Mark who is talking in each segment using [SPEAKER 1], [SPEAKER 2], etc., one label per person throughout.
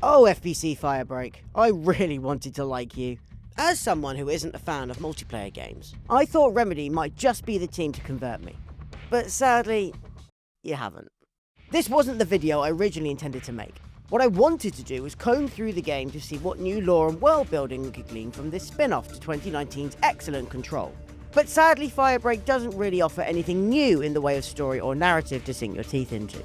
[SPEAKER 1] Oh, FBC Firebreak, I really wanted to like you. As someone who isn't a fan of multiplayer games, I thought Remedy might just be the team to convert me. But sadly, you haven't. This wasn't the video I originally intended to make. What I wanted to do was comb through the game to see what new lore and world building we could glean from this spin-off to 2019's excellent Control. But sadly, Firebreak doesn't really offer anything new in the way of story or narrative to sink your teeth into.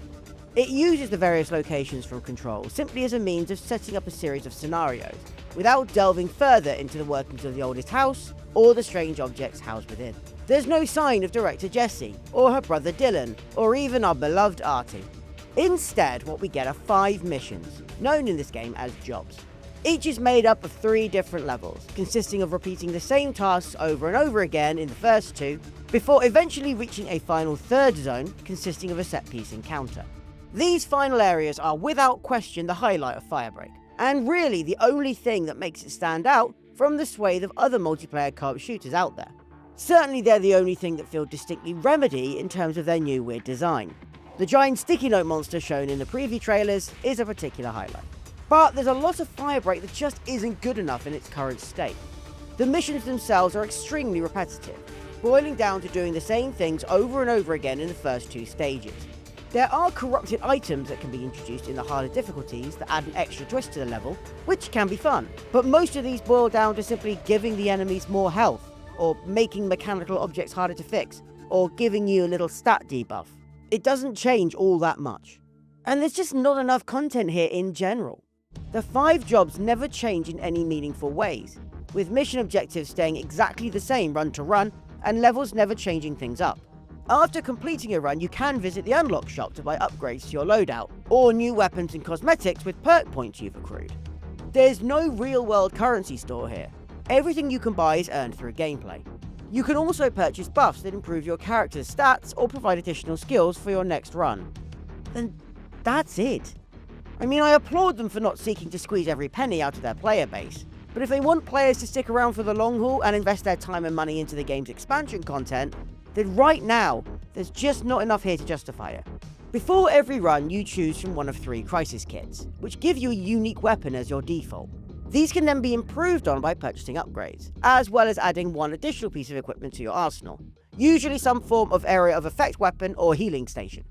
[SPEAKER 1] It uses the various locations from Control simply as a means of setting up a series of scenarios, without delving further into the workings of the oldest house, or the strange objects housed within. There's no sign of director Jessie, or her brother Dylan, or even our beloved Artie. Instead, what we get are 5 missions, known in this game as jobs. Each is made up of 3 different levels, consisting of repeating the same tasks over and over again in the first 2, before eventually reaching a final 3rd zone consisting of a set-piece encounter. These final areas are without question the highlight of Firebreak, and really the only thing that makes it stand out from the swathe of other multiplayer co-op shooters out there. Certainly they're the only thing that feel distinctly Remedy in terms of their new weird design. The giant sticky note monster shown in the preview trailers is a particular highlight. But there's a lot of Firebreak that just isn't good enough in its current state. The missions themselves are extremely repetitive, boiling down to doing the same things over and over again in the first 2 stages. There are corrupted items that can be introduced in the harder difficulties that add an extra twist to the level, which can be fun, but most of these boil down to simply giving the enemies more health, or making mechanical objects harder to fix, or giving you a little stat debuff. It doesn't change all that much. And there's just not enough content here in general. The 5 jobs never change in any meaningful ways, with mission objectives staying exactly the same run to run, and levels never changing things up. After completing a run, you can visit the unlock shop to buy upgrades to your loadout, or new weapons and cosmetics with perk points you've accrued. There's no real-world currency store here. Everything you can buy is earned through gameplay. You can also purchase buffs that improve your character's stats or provide additional skills for your next run. And that's it. I mean, I applaud them for not seeking to squeeze every penny out of their player base, but if they want players to stick around for the long haul and invest their time and money into the game's expansion content, then right now, there's just not enough here to justify it. Before every run, you choose from one of 3 crisis kits, which give you a unique weapon as your default. These can then be improved on by purchasing upgrades, as well as adding 1 additional piece of equipment to your arsenal, usually some form of area of effect weapon or healing station.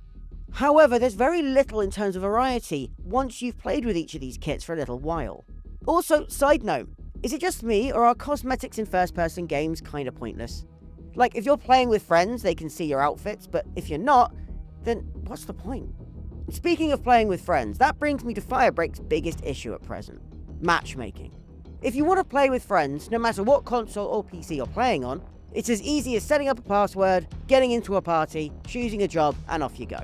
[SPEAKER 1] However, there's very little in terms of variety once you've played with each of these kits for a little while. Also, side note, is it just me, or are cosmetics in first-person games kinda pointless? Like, if you're playing with friends, they can see your outfits, but if you're not, then what's the point? Speaking of playing with friends, that brings me to Firebreak's biggest issue at present: matchmaking. If you want to play with friends, no matter what console or PC you're playing on, it's as easy as setting up a password, getting into a party, choosing a job, and off you go.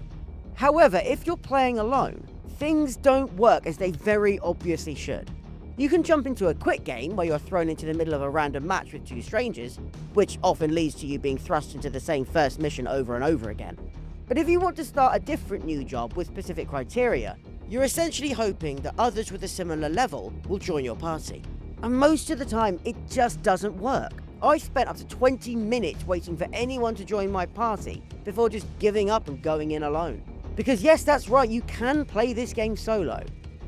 [SPEAKER 1] However, if you're playing alone, things don't work as they very obviously should. You can jump into a quick game where you're thrown into the middle of a random match with 2 strangers, which often leads to you being thrust into the same first mission over and over again. But if you want to start a different new job with specific criteria, you're essentially hoping that others with a similar level will join your party. And most of the time, it just doesn't work. I spent up to 20 minutes waiting for anyone to join my party before just giving up and going in alone. Because yes, that's right, you can play this game solo.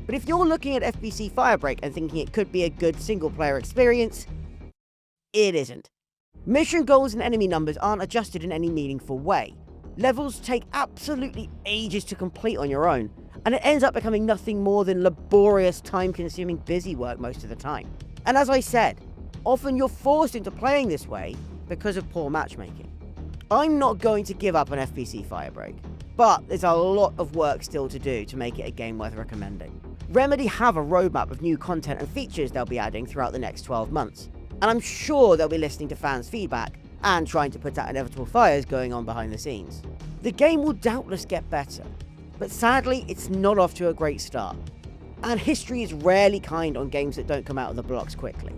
[SPEAKER 1] But if you're looking at FBC Firebreak and thinking it could be a good single-player experience, it isn't. Mission goals and enemy numbers aren't adjusted in any meaningful way. Levels take absolutely ages to complete on your own, and it ends up becoming nothing more than laborious, time-consuming busy work most of the time. And as I said, often you're forced into playing this way because of poor matchmaking. I'm not going to give up on FBC Firebreak, but there's a lot of work still to do to make it a game worth recommending. Remedy have a roadmap of new content and features they'll be adding throughout the next 12 months, and I'm sure they'll be listening to fans' feedback and trying to put out inevitable fires going on behind the scenes. The game will doubtless get better, but sadly it's not off to a great start, and history is rarely kind on games that don't come out of the blocks quickly.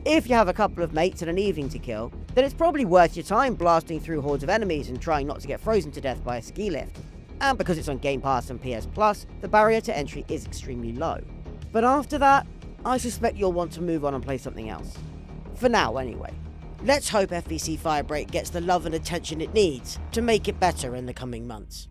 [SPEAKER 1] If you have a couple of mates and an evening to kill, then it's probably worth your time blasting through hordes of enemies and trying not to get frozen to death by a ski lift. And because it's on Game Pass and PS Plus, the barrier to entry is extremely low. But after that, I suspect you'll want to move on and play something else. For now, anyway. Let's hope FBC Firebreak gets the love and attention it needs to make it better in the coming months.